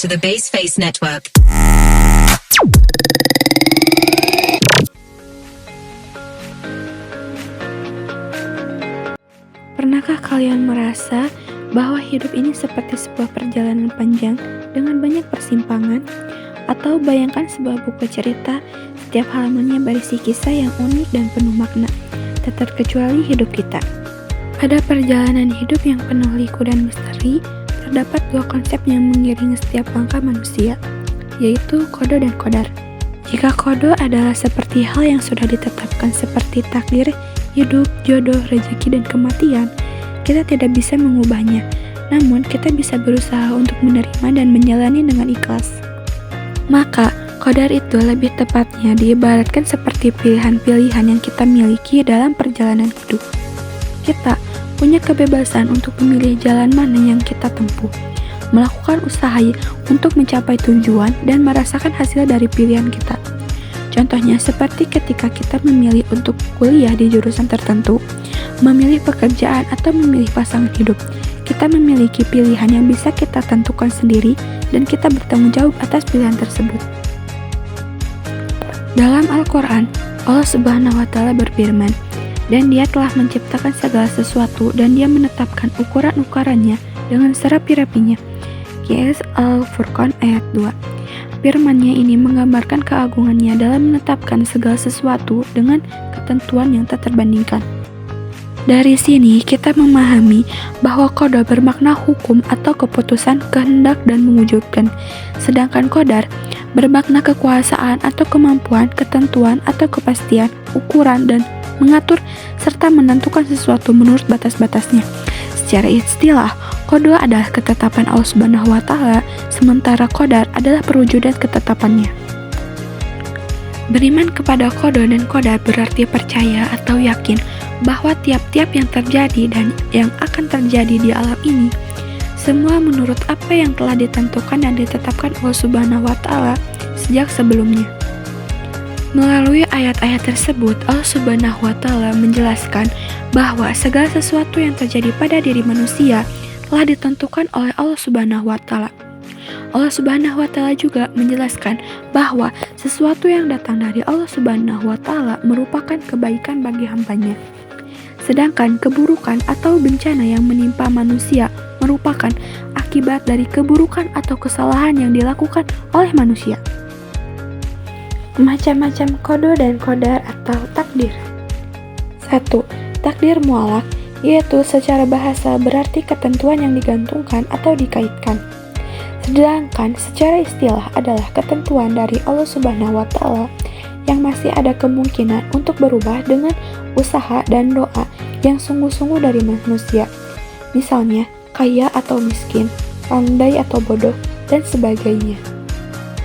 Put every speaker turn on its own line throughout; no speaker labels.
to the Baseface Network.
Pernahkah kalian merasa bahwa hidup ini seperti sebuah perjalanan panjang dengan banyak persimpangan? Atau bayangkan sebuah buku cerita, setiap halamannya berisi kisah yang unik dan penuh makna, tak terkecuali hidup kita. Pada perjalanan hidup yang penuh liku dan misteri, terdapat dua konsep yang mengiringi setiap langkah manusia, yaitu kodo dan kodar. Jika kodo adalah seperti hal yang sudah ditetapkan seperti takdir, hidup, jodoh, rezeki, dan kematian, kita tidak bisa mengubahnya. Namun, kita bisa berusaha untuk menerima dan menjalani dengan ikhlas. Maka, kodar itu lebih tepatnya diibaratkan seperti pilihan-pilihan yang kita miliki dalam perjalanan hidup. Kita punya kebebasan untuk memilih jalan mana yang kita tempuh, melakukan usaha untuk mencapai tujuan dan merasakan hasil dari pilihan kita. Contohnya seperti ketika kita memilih untuk kuliah di jurusan tertentu, memilih pekerjaan atau memilih pasangan hidup. Kita memiliki pilihan yang bisa kita tentukan sendiri dan kita bertanggung jawab atas pilihan tersebut. Dalam Al-Quran, Allah Subhanahu wa Ta'ala berfirman, "Dan Dia telah menciptakan segala sesuatu dan Dia menetapkan ukuran-ukurannya dengan serapi-rapinya." QS Al-Furqan ayat 2. Firman-Nya ini menggambarkan keagungannya dalam menetapkan segala sesuatu dengan ketentuan yang tak terbandingkan. Dari sini kita memahami bahwa qada bermakna hukum atau keputusan, kehendak, dan mewujudkan. Sedangkan qadar bermakna kekuasaan atau kemampuan, ketentuan atau kepastian, ukuran, dan mengatur serta menentukan sesuatu menurut batas-batasnya. Secara istilah, qada adalah ketetapan Allah Subhanahu wa Ta'ala, sementara qadar adalah perwujudan ketetapannya. Beriman kepada qada dan qadar berarti percaya atau yakin bahwa tiap-tiap yang terjadi dan yang akan terjadi di alam ini semua menurut apa yang telah ditentukan dan ditetapkan Allah Subhanahu wa Ta'ala sejak sebelumnya. Melalui ayat-ayat tersebut, Allah Subhanahu wa Ta'ala menjelaskan bahwa segala sesuatu yang terjadi pada diri manusia telah ditentukan oleh Allah Subhanahu wa Ta'ala. Allah Subhanahu wa Ta'ala juga menjelaskan bahwa sesuatu yang datang dari Allah Subhanahu wa Ta'ala merupakan kebaikan bagi hambanya. Sedangkan keburukan atau bencana yang menimpa manusia merupakan akibat dari keburukan atau kesalahan yang dilakukan oleh manusia. Macam-macam qada dan qadar atau takdir. 1. Takdir mu'allaq, yaitu secara bahasa berarti ketentuan yang digantungkan atau dikaitkan. Sedangkan secara istilah adalah ketentuan dari Allah Subhanahu wa Ta'ala yang masih ada kemungkinan untuk berubah dengan usaha dan doa yang sungguh-sungguh dari manusia. Misalnya, kaya atau miskin, pandai atau bodoh, dan sebagainya.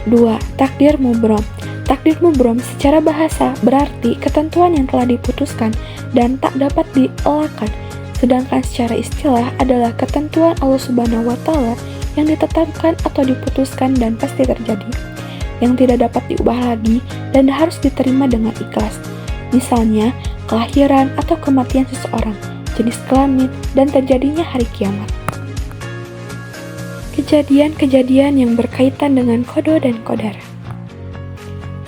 2. Takdir mubrom. Takdir mubrom secara bahasa berarti ketentuan yang telah diputuskan dan tak dapat dielakkan. Sedangkan secara istilah adalah ketentuan Allah Subhanahu wa Ta'ala yang ditetapkan atau diputuskan dan pasti terjadi, yang tidak dapat diubah lagi dan harus diterima dengan ikhlas. Misalnya, kelahiran atau kematian seseorang, jenis kelamin, dan terjadinya hari kiamat. Kejadian-kejadian yang berkaitan dengan qada dan qadar.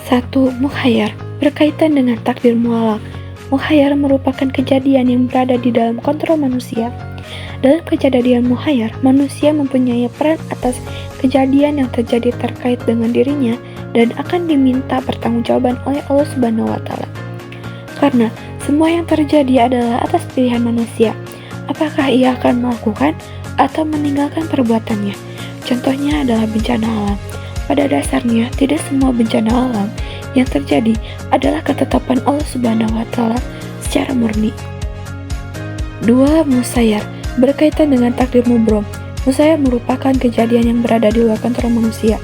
1. Mukhayyar, berkaitan dengan takdir mu'allaq. Mukhayyar merupakan kejadian yang berada di dalam kontrol manusia. Dalam kejadian mukhayyar, manusia mempunyai peran atas kejadian yang terjadi terkait dengan dirinya dan akan diminta pertanggungjawaban oleh Allah Subhanahu wa Ta'ala. Karena semua yang terjadi adalah atas pilihan manusia, apakah ia akan melakukan atau meninggalkan perbuatannya. Contohnya adalah bencana alam. Pada dasarnya, tidak semua bencana alam yang terjadi adalah ketetapan Allah Subhanahu wa Ta'ala secara murni. 2. Musayyar, berkaitan dengan takdir mubrom. Musayyar merupakan kejadian yang berada di luar kontrol manusia.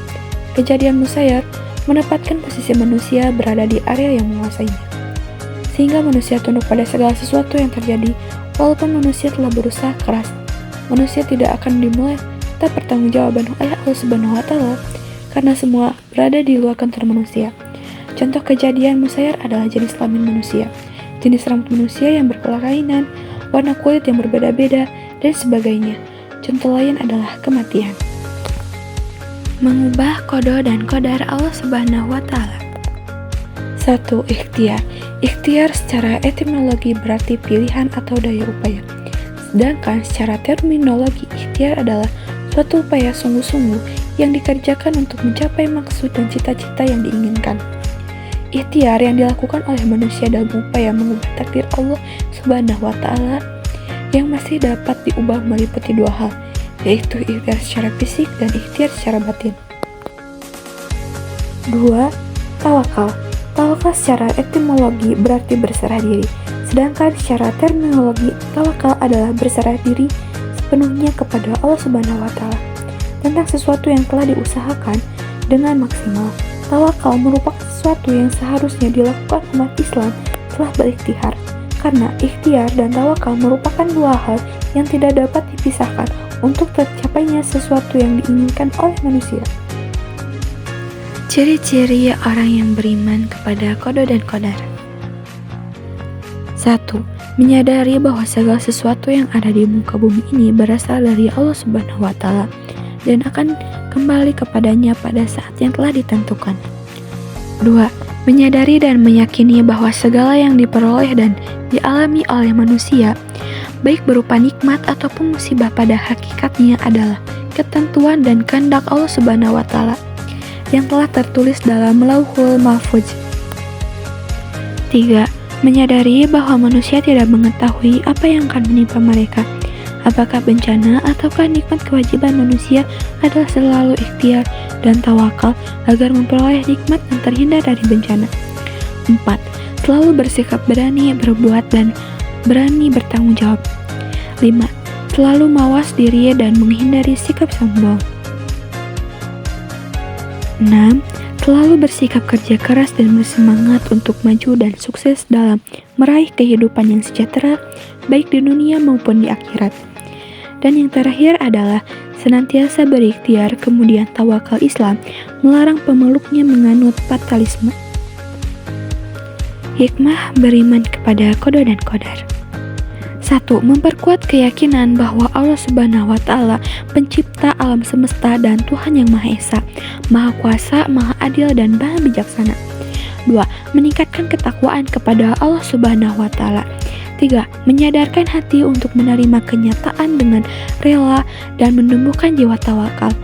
Kejadian musayyar menempatkan posisi manusia berada di area yang menguasainya, sehingga manusia tunduk pada segala sesuatu yang terjadi. Walaupun manusia telah berusaha keras, manusia tidak akan dimulai pertanggungjawaban oleh Allah Subhanahu wa Ta'ala karena semua berada di luar kontrol manusia. Contoh kejadian musayyar adalah jenis kelamin manusia, jenis rambut manusia yang berkelainan, warna kulit yang berbeda-beda, dan sebagainya. Contoh lain adalah kematian. Mengubah kodo dan kodar Allah Subhanahu wa Ta'ala. 1. Ikhtiar. Ikhtiar secara etimologi berarti pilihan atau daya upaya. Sedangkan secara terminologi, ikhtiar adalah suatu upaya sungguh-sungguh yang dikerjakan untuk mencapai maksud dan cita-cita yang diinginkan. Ikhtiar yang dilakukan oleh manusia dalam upaya mengubah takdir Allah Subhanahu wa Ta'ala yang masih dapat diubah meliputi dua hal, yaitu ikhtiar secara fisik dan ikhtiar secara batin. 2. Tawakal. Tawakal secara etimologi berarti berserah diri, sedangkan secara terminologi, tawakal adalah berserah diri sepenuhnya kepada Allah Subhanahu wa Ta'ala tentang sesuatu yang telah diusahakan dengan maksimal. Tawakal merupakan sesuatu yang seharusnya dilakukan umat Islam setelah berikhtiar, karena ikhtiar dan tawakal merupakan dua hal yang tidak dapat dipisahkan untuk tercapainya sesuatu yang diinginkan oleh manusia. Ciri-ciri orang yang beriman kepada kodo dan kodar. 1. Menyadari bahwa segala sesuatu yang ada di muka bumi ini berasal dari Allah Subhanahu wa Ta'ala dan akan kembali kepadanya pada saat yang telah ditentukan. 2. Menyadari dan meyakini bahwa segala yang diperoleh dan dialami oleh manusia, baik berupa nikmat ataupun musibah, pada hakikatnya adalah ketentuan dan kehendak Allah Subhanahu wa Ta'ala yang telah tertulis dalam Lauhul Mahfuz. 3. Menyadari bahwa manusia tidak mengetahui apa yang akan menimpa mereka. Apakah bencana ataukah nikmat? Kewajiban manusia adalah selalu ikhtiar dan tawakal agar memperoleh nikmat dan terhindar dari bencana. 4. Selalu bersikap berani berbuat dan berani bertanggung jawab. 5. Selalu mawas diri dan menghindari sikap sombong. 6. Selalu bersikap kerja keras dan bersemangat untuk maju dan sukses dalam meraih kehidupan yang sejahtera, baik di dunia maupun di akhirat. Dan yang terakhir adalah senantiasa berikhtiar, kemudian tawakal Islam melarang pemeluknya menganut fatalisme. Hikmah beriman kepada kodo dan kodar. 1. Memperkuat keyakinan bahwa Allah Subhanahu wa Ta'ala pencipta alam semesta dan Tuhan yang Maha Esa, Maha Kuasa, Maha Adil dan Maha Bijaksana. 2. Meningkatkan ketakwaan kepada Allah Subhanahu wa Ta'ala. 3. Menyadarkan hati untuk menerima kenyataan dengan rela dan menumbuhkan jiwa tawakal.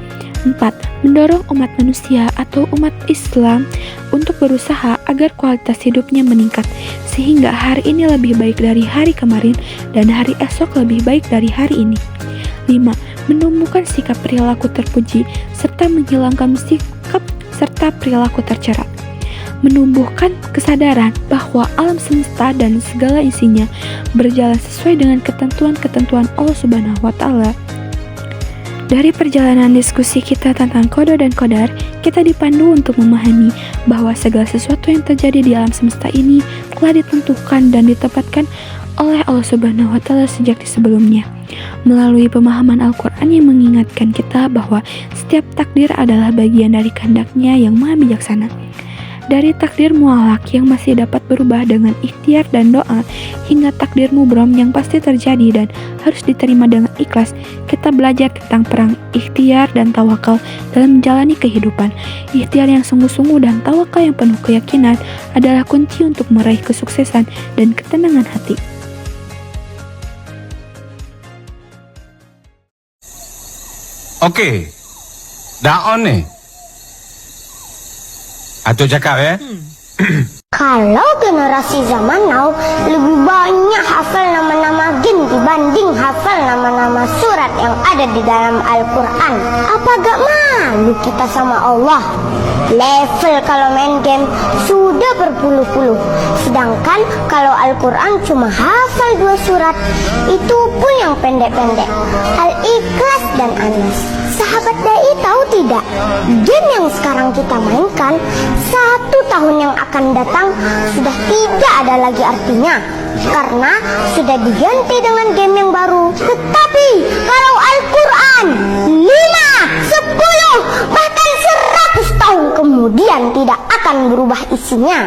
4. Mendorong umat manusia atau umat Islam untuk berusaha agar kualitas hidupnya meningkat, sehingga hari ini lebih baik dari hari kemarin dan hari esok lebih baik dari hari ini. 5. Menumbuhkan sikap perilaku terpuji serta menghilangkan sikap serta perilaku tercela. Menumbuhkan kesadaran bahwa alam semesta dan segala isinya berjalan sesuai dengan ketentuan-ketentuan Allah Subhanahu wa Ta'ala. Dari perjalanan diskusi kita tentang kodo dan kodar, kita dipandu untuk memahami bahwa segala sesuatu yang terjadi di alam semesta ini telah ditentukan dan ditempatkan oleh Allah Subhanahu wa Ta'ala sejak di sebelumnya. Melalui pemahaman Al-Quran yang mengingatkan kita bahwa setiap takdir adalah bagian dari kehendak-Nya yang Maha Bijaksana. Dari takdir mualak yang masih dapat berubah dengan ikhtiar dan doa, hingga takdir mubrom yang pasti terjadi dan harus diterima dengan ikhlas, kita belajar tentang perang ikhtiar dan tawakal dalam menjalani kehidupan. Ikhtiar yang sungguh-sungguh dan tawakal yang penuh keyakinan adalah kunci untuk meraih kesuksesan dan ketenangan hati.
Okey, dah on ni. Atau cakap ya?
Kalau generasi zaman now lebih banyak hafal nama-nama game dibanding hafal nama-nama surat yang ada di dalam Al-Quran. Apa gak malu kita sama Allah? Level kalau main game sudah berpuluh-puluh. Sedangkan kalau Al-Quran cuma hafal 2 surat, itu pun yang pendek-pendek. Al-Ikhlas dan Anas. Sahabat Dai tahu tidak? Game yang sekarang kita mainkan 1 tahun yang akan datang sudah tidak ada lagi artinya, karena sudah diganti dengan game yang baru. Tetapi kalau Al-Quran 5, 10, bahkan 100 tahun kemudian tidak akan berubah isinya.